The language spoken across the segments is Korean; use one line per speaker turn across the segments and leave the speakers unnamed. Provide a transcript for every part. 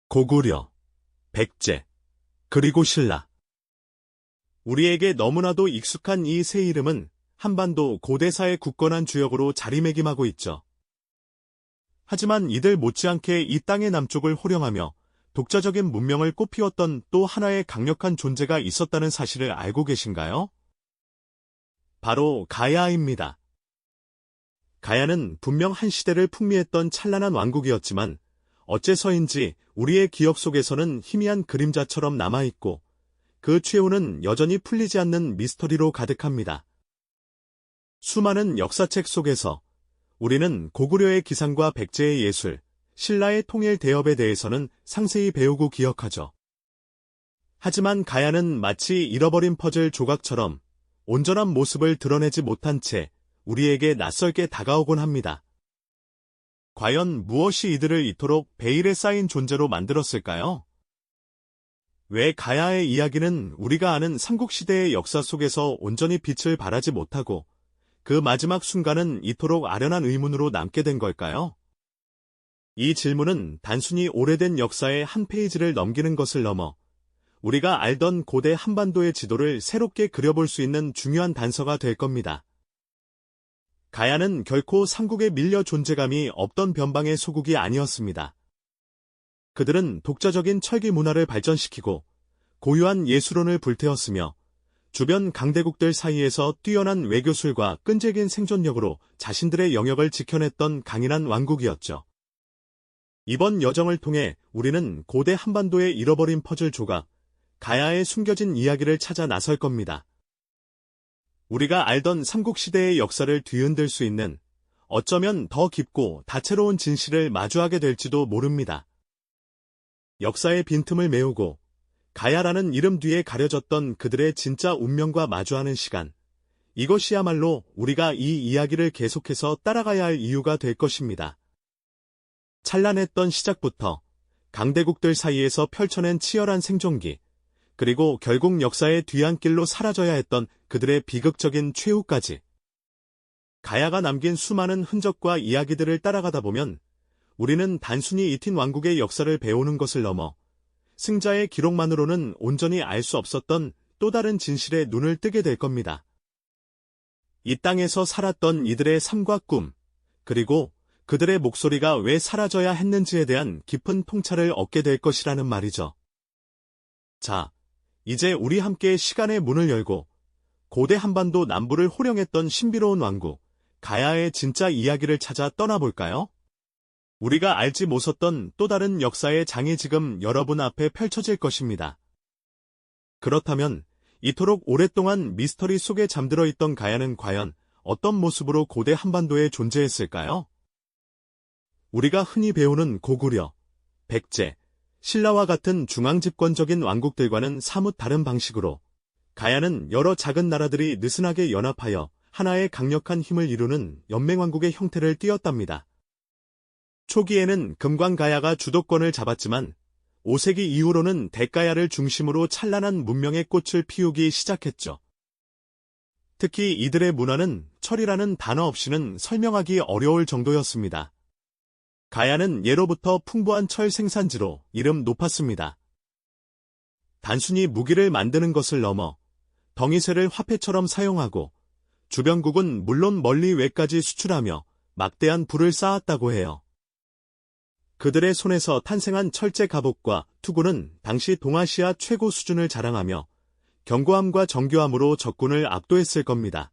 고구려, 백제, 그리고 신라. 우리에게 너무나도 익숙한 이 세 이름은 한반도 고대사의 굳건한 주역으로 자리매김하고 있죠. 하지만 이들 못지않게 이 땅의 남쪽을 호령하며 독자적인 문명을 꽃피웠던 또 하나의 강력한 존재가 있었다는 사실을 알고 계신가요? 바로 가야입니다. 가야는 분명 한 시대를 풍미했던 찬란한 왕국이었지만 어째서인지 우리의 기억 속에서는 희미한 그림자처럼 남아있고 그 최후는 여전히 풀리지 않는 미스터리로 가득합니다. 수많은 역사책 속에서 우리는 고구려의 기상과 백제의 예술, 신라의 통일 대업에 대해서는 상세히 배우고 기억하죠. 하지만 가야는 마치 잃어버린 퍼즐 조각처럼 온전한 모습을 드러내지 못한 채 우리에게 낯설게 다가오곤 합니다. 과연 무엇이 이들을 이토록 베일에 쌓인 존재로 만들었을까요? 왜 가야의 이야기는 우리가 아는 삼국시대의 역사 속에서 온전히 빛을 발하지 못하고 그 마지막 순간은 이토록 아련한 의문으로 남게 된 걸까요? 이 질문은 단순히 오래된 역사의 한 페이지를 넘기는 것을 넘어 우리가 알던 고대 한반도의 지도를 새롭게 그려볼 수 있는 중요한 단서가 될 겁니다. 가야는 결코 삼국에 밀려 존재감이 없던 변방의 소국이 아니었습니다. 그들은 독자적인 철기 문화를 발전시키고 고유한 예술론을 불태웠으며 주변 강대국들 사이에서 뛰어난 외교술과 끈질긴 생존력으로 자신들의 영역을 지켜냈던 강인한 왕국이었죠. 이번 여정을 통해 우리는 고대 한반도의 잃어버린 퍼즐 조각, 가야의 숨겨진 이야기를 찾아 나설 겁니다. 우리가 알던 삼국시대의 역사를 뒤흔들 수 있는 어쩌면 더 깊고 다채로운 진실을 마주하게 될지도 모릅니다. 역사의 빈틈을 메우고 가야라는 이름 뒤에 가려졌던 그들의 진짜 운명과 마주하는 시간, 이것이야말로 우리가 이 이야기를 계속해서 따라가야 할 이유가 될 것입니다. 찬란했던 시작부터 강대국들 사이에서 펼쳐낸 치열한 생존기, 그리고 결국 역사의 뒤안길로 사라져야 했던 그들의 비극적인 최후까지. 가야가 남긴 수많은 흔적과 이야기들을 따라가다 보면 우리는 단순히 이틴 왕국의 역사를 배우는 것을 넘어 승자의 기록만으로는 온전히 알 수 없었던 또 다른 진실에 눈을 뜨게 될 겁니다. 이 땅에서 살았던 이들의 삶과 꿈, 그리고 그들의 목소리가 왜 사라져야 했는지에 대한 깊은 통찰을 얻게 될 것이라는 말이죠. 자, 이제 우리 함께 시간의 문을 열고 고대 한반도 남부를 호령했던 신비로운 왕국, 가야의 진짜 이야기를 찾아 떠나볼까요? 우리가 알지 못했던 또 다른 역사의 장이 지금 여러분 앞에 펼쳐질 것입니다. 그렇다면 이토록 오랫동안 미스터리 속에 잠들어 있던 가야는 과연 어떤 모습으로 고대 한반도에 존재했을까요? 우리가 흔히 배우는 고구려, 백제, 신라와 같은 중앙집권적인 왕국들과는 사뭇 다른 방식으로 가야는 여러 작은 나라들이 느슨하게 연합하여 하나의 강력한 힘을 이루는 연맹왕국의 형태를 띠었답니다. 초기에는 금광가야가 주도권을 잡았지만 5세기 이후로는 대가야를 중심으로 찬란한 문명의 꽃을 피우기 시작했죠. 특히 이들의 문화는 철이라는 단어 없이는 설명하기 어려울 정도였습니다. 가야는 예로부터 풍부한 철 생산지로 이름 높았습니다. 단순히 무기를 만드는 것을 넘어 덩이쇠를 화폐처럼 사용하고 주변국은 물론 멀리 외까지 수출하며 막대한 부를 쌓았다고 해요. 그들의 손에서 탄생한 철제 갑옷과 투구는 당시 동아시아 최고 수준을 자랑하며 견고함과 정교함으로 적군을 압도했을 겁니다.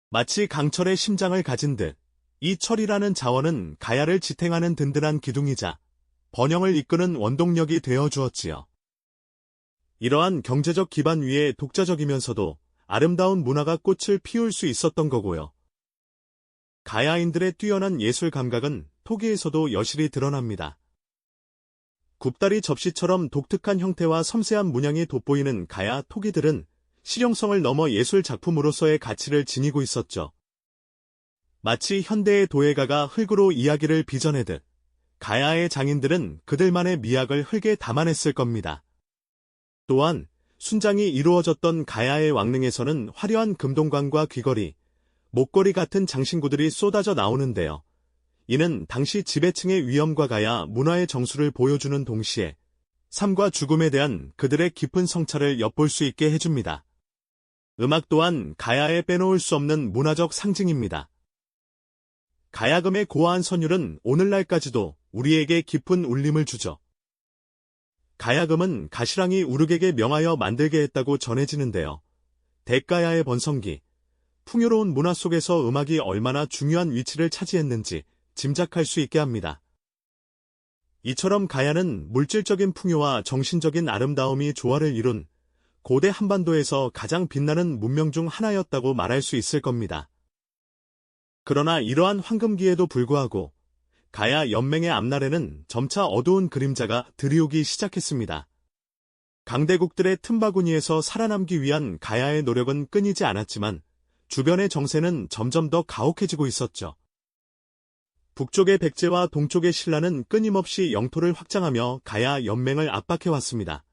마치 강철의 심장을 가진 듯 이 철이라는 자원은 가야를 지탱하는 든든한 기둥이자 번영을 이끄는 원동력이 되어 주었지요. 이러한 경제적 기반 위에 독자적이면서도 아름다운 문화가 꽃을 피울 수 있었던 거고요. 가야인들의 뛰어난 예술 감각은 토기에서도 여실히 드러납니다. 굽다리 접시처럼 독특한 형태와 섬세한 문양이 돋보이는 가야 토기들은 실용성을 넘어 예술 작품으로서의 가치를 지니고 있었죠. 마치 현대의 도예가가 흙으로 이야기를 빚어내듯 가야의 장인들은 그들만의 미학을 흙에 담아냈을 겁니다. 또한 순장이 이루어졌던 가야의 왕릉에서는 화려한 금동관과 귀걸이, 목걸이 같은 장신구들이 쏟아져 나오는데요. 이는 당시 지배층의 위엄과 가야 문화의 정수를 보여주는 동시에 삶과 죽음에 대한 그들의 깊은 성찰을 엿볼 수 있게 해줍니다. 음악 또한 가야에 빼놓을 수 없는 문화적 상징입니다. 가야금의 고화한 선율은 오늘날까지도 우리에게 깊은 울림을 주죠. 가야금은 가시랑이 우르객에 명하여 만들게 했다고 전해지는데요. 대가야의 번성기, 풍요로운 문화 속에서 음악이 얼마나 중요한 위치를 차지했는지 짐작할 수 있게 합니다. 이처럼 가야는 물질적인 풍요와 정신적인 아름다움이 조화를 이룬 고대 한반도에서 가장 빛나는 문명 중 하나였다고 말할 수 있을 겁니다. 그러나 이러한 황금기에도 불구하고 가야 연맹의 앞날에는 점차 어두운 그림자가 들이오기 시작했습니다. 강대국들의 틈바구니에서 살아남기 위한 가야의 노력은 끊이지 않았지만 주변의 정세는 점점 더 가혹해지고 있었죠. 북쪽의 백제와 동쪽의 신라는 끊임없이 영토를 확장하며 가야 연맹을 압박해왔습니다.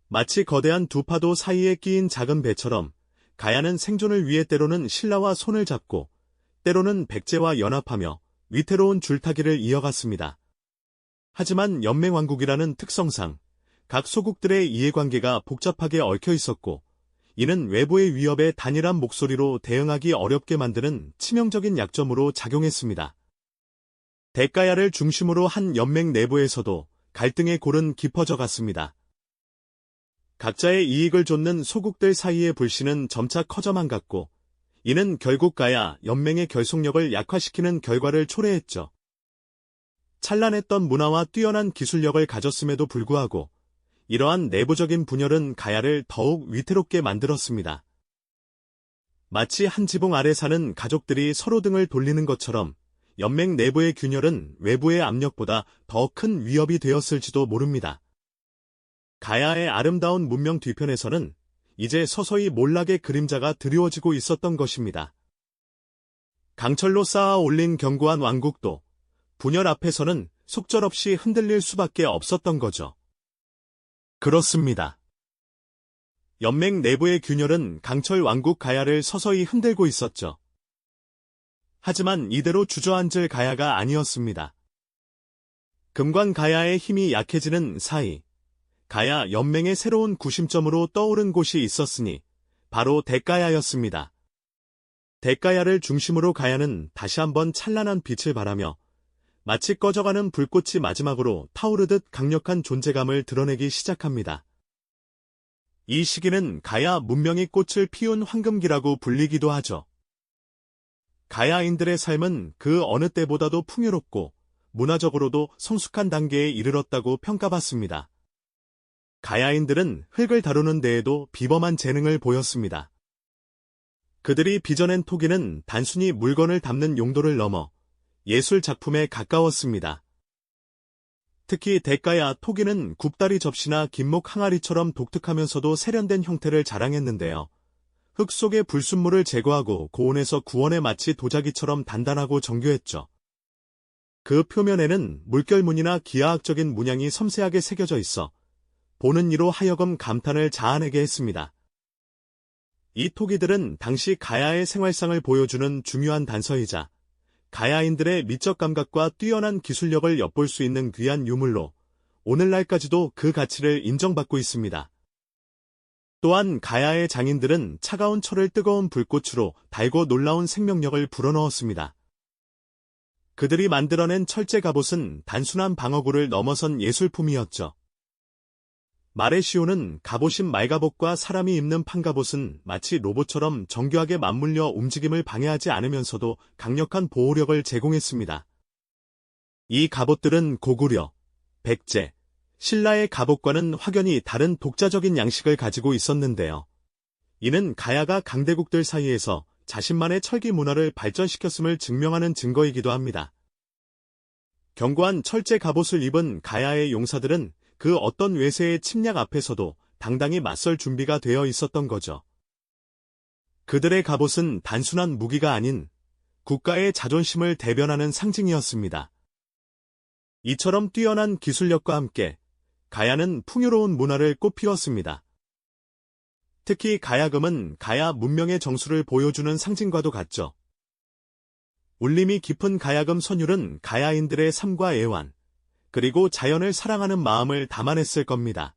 마치 거대한 두 파도 사이에 끼인 작은 배처럼 가야는 생존을 위해 때로는 신라와 손을 잡고 때로는 백제와 연합하며 위태로운 줄타기를 이어갔습니다. 하지만 연맹왕국이라는 특성상 각 소국들의 이해관계가 복잡하게 얽혀 있었고 이는 외부의 위협에 단일한 목소리로 대응하기 어렵게 만드는 치명적인 약점으로 작용했습니다. 대가야를 중심으로 한 연맹 내부에서도 갈등의 골은 깊어져 갔습니다. 각자의 이익을 좇는 소국들 사이의 불신은 점차 커져만 갔고 이는 결국 가야 연맹의 결속력을 약화시키는 결과를 초래했죠. 찬란했던 문화와 뛰어난 기술력을 가졌음에도 불구하고 이러한 내부적인 분열은 가야를 더욱 위태롭게 만들었습니다. 마치 한 지붕 아래 사는 가족들이 서로 등을 돌리는 것처럼 연맹 내부의 균열은 외부의 압력보다 더 큰 위협이 되었을지도 모릅니다. 가야의 아름다운 문명 뒤편에서는 이제 서서히 몰락의 그림자가 드리워지고 있었던 것입니다. 강철로 쌓아 올린 견고한 왕국도 분열 앞에서는 속절없이 흔들릴 수밖에 없었던 거죠. 그렇습니다. 연맹 내부의 균열은 강철 왕국 가야를 서서히 흔들고 있었죠. 하지만 이대로 주저앉을 가야가 아니었습니다. 금관 가야의 힘이 약해지는 사이 가야 연맹의 새로운 구심점으로 떠오른 곳이 있었으니 바로 대가야였습니다. 대가야를 중심으로 가야는 다시 한번 찬란한 빛을 발하며 마치 꺼져가는 불꽃이 마지막으로 타오르듯 강력한 존재감을 드러내기 시작합니다. 이 시기는 가야 문명이 꽃을 피운 황금기라고 불리기도 하죠. 가야인들의 삶은 그 어느 때보다도 풍요롭고 문화적으로도 성숙한 단계에 이르렀다고 평가받습니다. 가야인들은 흙을 다루는 데에도 비범한 재능을 보였습니다. 그들이 빚어낸 토기는 단순히 물건을 담는 용도를 넘어 예술 작품에 가까웠습니다. 특히 대가야 토기는 굽다리 접시나 김목 항아리처럼 독특하면서도 세련된 형태를 자랑했는데요. 흙 속의 불순물을 제거하고 고온에서 구워내 마치 도자기처럼 단단하고 정교했죠. 그 표면에는 물결무늬나 기하학적인 문양이 섬세하게 새겨져 있어 보는 이로 하여금 감탄을 자아내게 했습니다. 이 토기들은 당시 가야의 생활상을 보여주는 중요한 단서이자 가야인들의 미적 감각과 뛰어난 기술력을 엿볼 수 있는 귀한 유물로 오늘날까지도 그 가치를 인정받고 있습니다. 또한 가야의 장인들은 차가운 철을 뜨거운 불꽃으로 달고 놀라운 생명력을 불어넣었습니다. 그들이 만들어낸 철제 갑옷은 단순한 방어구를 넘어선 예술품이었죠. 마레시오는 갑옷인 말갑옷과 사람이 입는 판갑옷은 마치 로봇처럼 정교하게 맞물려 움직임을 방해하지 않으면서도 강력한 보호력을 제공했습니다. 이 갑옷들은 고구려, 백제, 신라의 갑옷과는 확연히 다른 독자적인 양식을 가지고 있었는데요. 이는 가야가 강대국들 사이에서 자신만의 철기 문화를 발전시켰음을 증명하는 증거이기도 합니다. 견고한 철제 갑옷을 입은 가야의 용사들은 그 어떤 외세의 침략 앞에서도 당당히 맞설 준비가 되어 있었던 거죠. 그들의 갑옷은 단순한 무기가 아닌 국가의 자존심을 대변하는 상징이었습니다. 이처럼 뛰어난 기술력과 함께 가야는 풍요로운 문화를 꽃피웠습니다. 특히 가야금은 가야 문명의 정수를 보여주는 상징과도 같죠. 울림이 깊은 가야금 선율은 가야인들의 삶과 애환, 그리고 자연을 사랑하는 마음을 담아냈을 겁니다.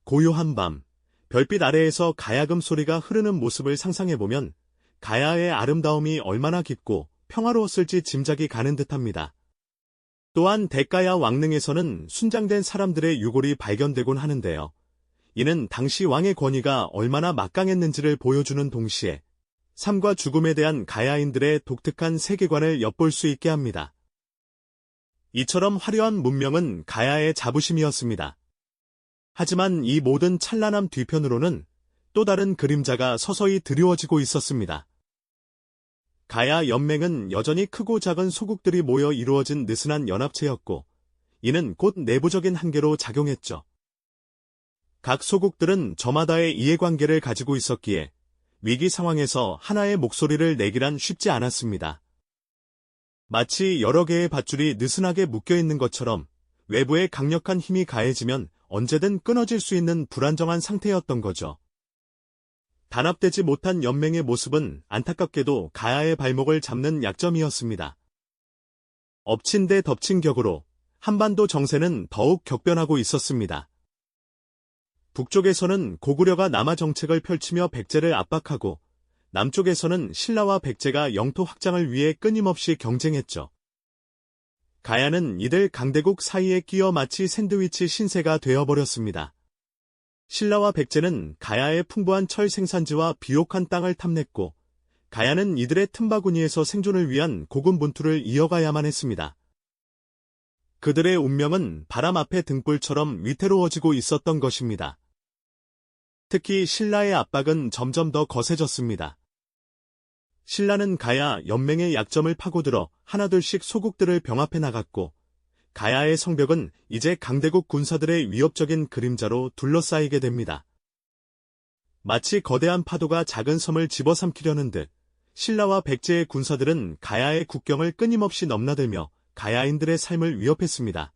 고요한 밤, 별빛 아래에서 가야금 소리가 흐르는 모습을 상상해보면 가야의 아름다움이 얼마나 깊고 평화로웠을지 짐작이 가는 듯합니다. 또한 대가야 왕릉에서는 순장된 사람들의 유골이 발견되곤 하는데요. 이는 당시 왕의 권위가 얼마나 막강했는지를 보여주는 동시에 삶과 죽음에 대한 가야인들의 독특한 세계관을 엿볼 수 있게 합니다. 이처럼 화려한 문명은 가야의 자부심이었습니다. 하지만 이 모든 찬란함 뒤편으로는 또 다른 그림자가 서서히 드리워지고 있었습니다. 가야 연맹은 여전히 크고 작은 소국들이 모여 이루어진 느슨한 연합체였고, 이는 곧 내부적인 한계로 작용했죠. 각 소국들은 저마다의 이해관계를 가지고 있었기에 위기 상황에서 하나의 목소리를 내기란 쉽지 않았습니다. 마치 여러 개의 밧줄이 느슨하게 묶여있는 것처럼 외부의 강력한 힘이 가해지면 언제든 끊어질 수 있는 불안정한 상태였던 거죠. 단합되지 못한 연맹의 모습은 안타깝게도 가야의 발목을 잡는 약점이었습니다. 엎친 데 덮친 격으로 한반도 정세는 더욱 격변하고 있었습니다. 북쪽에서는 고구려가 남하 정책을 펼치며 백제를 압박하고, 남쪽에서는 신라와 백제가 영토 확장을 위해 끊임없이 경쟁했죠. 가야는 이들 강대국 사이에 끼어 마치 샌드위치 신세가 되어버렸습니다. 신라와 백제는 가야의 풍부한 철 생산지와 비옥한 땅을 탐냈고, 가야는 이들의 틈바구니에서 생존을 위한 고군분투를 이어가야만 했습니다. 그들의 운명은 바람 앞의 등불처럼 위태로워지고 있었던 것입니다. 특히 신라의 압박은 점점 더 거세졌습니다. 신라는 가야 연맹의 약점을 파고들어 하나둘씩 소국들을 병합해 나갔고, 가야의 성벽은 이제 강대국 군사들의 위협적인 그림자로 둘러싸이게 됩니다. 마치 거대한 파도가 작은 섬을 집어삼키려는 듯 신라와 백제의 군사들은 가야의 국경을 끊임없이 넘나들며 가야인들의 삶을 위협했습니다.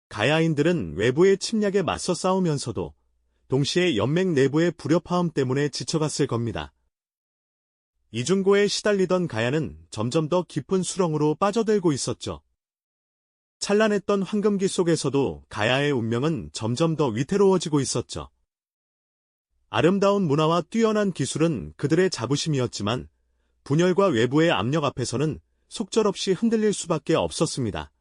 가야인들은 외부의 침략에 맞서 싸우면서도 동시에 연맹 내부의 불협화음 때문에 지쳐갔을 겁니다. 이중고에 시달리던 가야는 점점 더 깊은 수렁으로 빠져들고 있었죠. 찬란했던 황금기 속에서도 가야의 운명은 점점 더 위태로워지고 있었죠. 아름다운 문화와 뛰어난 기술은 그들의 자부심이었지만 분열과 외부의 압력 앞에서는 속절없이 흔들릴 수밖에 없었습니다.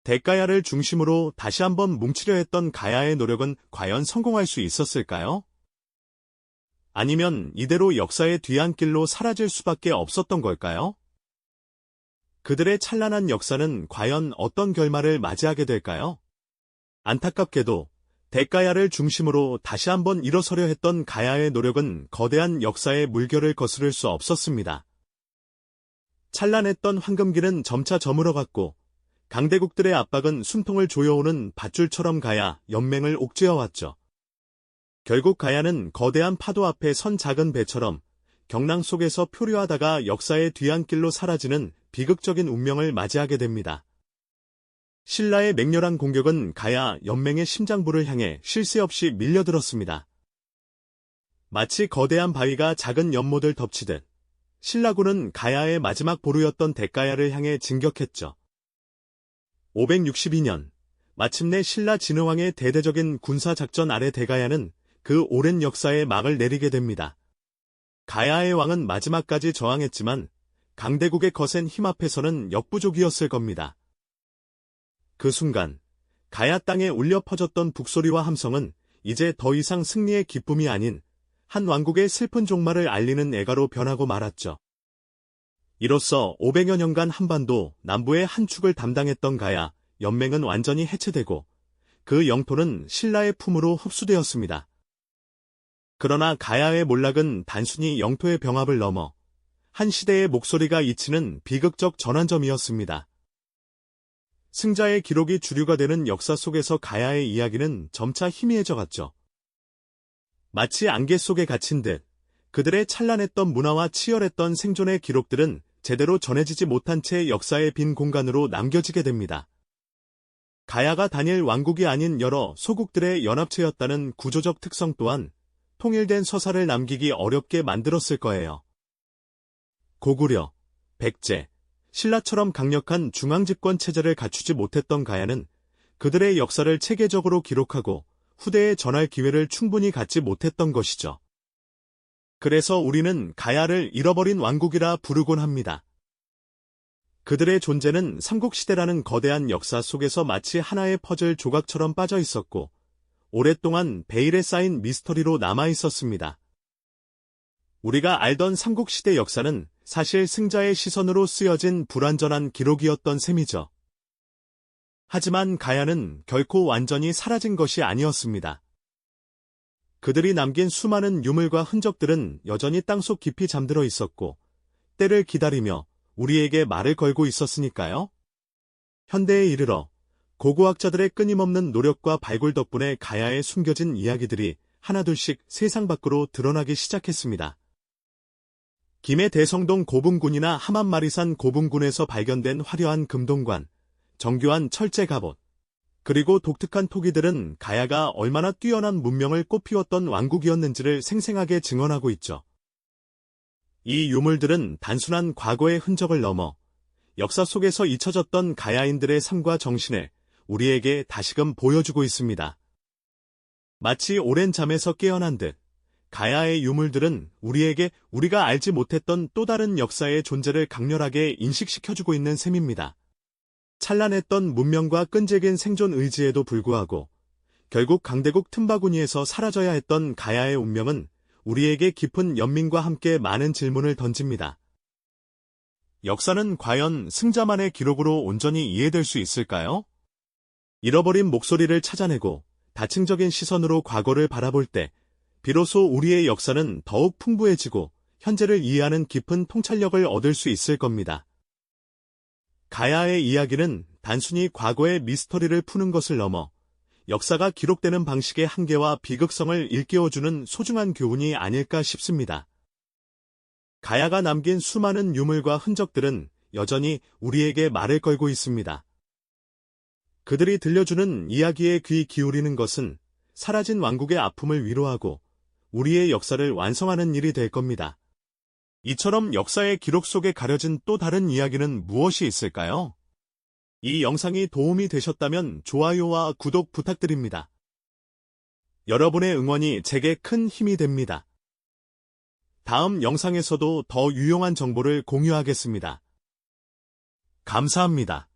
대가야를 중심으로 다시 한번 뭉치려 했던 가야의 노력은 과연 성공할 수 있었을까요? 아니면 이대로 역사의 뒤안길로 사라질 수밖에 없었던 걸까요? 그들의 찬란한 역사는 과연 어떤 결말을 맞이하게 될까요? 안타깝게도 대가야를 중심으로 다시 한번 일어서려 했던 가야의 노력은 거대한 역사의 물결을 거스를 수 없었습니다. 찬란했던 황금기는 점차 저물어갔고, 강대국들의 압박은 숨통을 조여오는 밧줄처럼 가야 연맹을 옥죄어왔죠. 결국 가야는 거대한 파도 앞에 선 작은 배처럼 경랑 속에서 표류하다가 역사의 뒤안길로 사라지는 비극적인 운명을 맞이하게 됩니다. 신라의 맹렬한 공격은 가야 연맹의 심장부를 향해 쉴 새 없이 밀려들었습니다. 마치 거대한 바위가 작은 연못을 덮치듯 신라군은 가야의 마지막 보루였던 대가야를 향해 진격했죠. 562년, 마침내 신라 진흥왕의 대대적인 군사작전 아래 대가야는 그 오랜 역사에 막을 내리게 됩니다. 가야의 왕은 마지막까지 저항했지만 강대국의 거센 힘 앞에서는 역부족이었을 겁니다. 그 순간 가야 땅에 울려 퍼졌던 북소리와 함성은 이제 더 이상 승리의 기쁨이 아닌 한 왕국의 슬픈 종말을 알리는 애가로 변하고 말았죠. 이로써 500여 년간 한반도 남부의 한 축을 담당했던 가야 연맹은 완전히 해체되고 그 영토는 신라의 품으로 흡수되었습니다. 그러나 가야의 몰락은 단순히 영토의 병합을 넘어 한 시대의 목소리가 잊히는 비극적 전환점이었습니다. 승자의 기록이 주류가 되는 역사 속에서 가야의 이야기는 점차 희미해져 갔죠. 마치 안개 속에 갇힌 듯 그들의 찬란했던 문화와 치열했던 생존의 기록들은 제대로 전해지지 못한 채 역사의 빈 공간으로 남겨지게 됩니다. 가야가 단일 왕국이 아닌 여러 소국들의 연합체였다는 구조적 특성 또한 통일된 서사를 남기기 어렵게 만들었을 거예요. 고구려, 백제, 신라처럼 강력한 중앙집권 체제를 갖추지 못했던 가야는 그들의 역사를 체계적으로 기록하고 후대에 전할 기회를 충분히 갖지 못했던 것이죠. 그래서 우리는 가야를 잃어버린 왕국이라 부르곤 합니다. 그들의 존재는 삼국시대라는 거대한 역사 속에서 마치 하나의 퍼즐 조각처럼 빠져 있었고, 오랫동안 베일에 쌓인 미스터리로 남아 있었습니다. 우리가 알던 삼국시대 역사는 사실 승자의 시선으로 쓰여진 불완전한 기록이었던 셈이죠. 하지만 가야는 결코 완전히 사라진 것이 아니었습니다. 그들이 남긴 수많은 유물과 흔적들은 여전히 땅속 깊이 잠들어 있었고, 때를 기다리며 우리에게 말을 걸고 있었으니까요. 현대에 이르러 고고학자들의 끊임없는 노력과 발굴 덕분에 가야에 숨겨진 이야기들이 하나둘씩 세상 밖으로 드러나기 시작했습니다. 김해 대성동 고분군이나 함안마리산 고분군에서 발견된 화려한 금동관, 정교한 철제 갑옷, 그리고 독특한 토기들은 가야가 얼마나 뛰어난 문명을 꽃피웠던 왕국이었는지를 생생하게 증언하고 있죠. 이 유물들은 단순한 과거의 흔적을 넘어 역사 속에서 잊혀졌던 가야인들의 삶과 정신을 우리에게 다시금 보여주고 있습니다. 마치 오랜 잠에서 깨어난 듯 가야의 유물들은 우리에게 우리가 알지 못했던 또 다른 역사의 존재를 강렬하게 인식시켜주고 있는 셈입니다. 찬란했던 문명과 끈질긴 생존 의지에도 불구하고 결국 강대국 틈바구니에서 사라져야 했던 가야의 운명은 우리에게 깊은 연민과 함께 많은 질문을 던집니다. 역사는 과연 승자만의 기록으로 온전히 이해될 수 있을까요? 잃어버린 목소리를 찾아내고 다층적인 시선으로 과거를 바라볼 때 비로소 우리의 역사는 더욱 풍부해지고 현재를 이해하는 깊은 통찰력을 얻을 수 있을 겁니다. 가야의 이야기는 단순히 과거의 미스터리를 푸는 것을 넘어 역사가 기록되는 방식의 한계와 비극성을 일깨워주는 소중한 교훈이 아닐까 싶습니다. 가야가 남긴 수많은 유물과 흔적들은 여전히 우리에게 말을 걸고 있습니다. 그들이 들려주는 이야기에 귀 기울이는 것은 사라진 왕국의 아픔을 위로하고 우리의 역사를 완성하는 일이 될 겁니다. 이처럼 역사의 기록 속에 가려진 또 다른 이야기는 무엇이 있을까요? 이 영상이 도움이 되셨다면 좋아요와 구독 부탁드립니다. 여러분의 응원이 제게 큰 힘이 됩니다. 다음 영상에서도 더 유용한 정보를 공유하겠습니다. 감사합니다.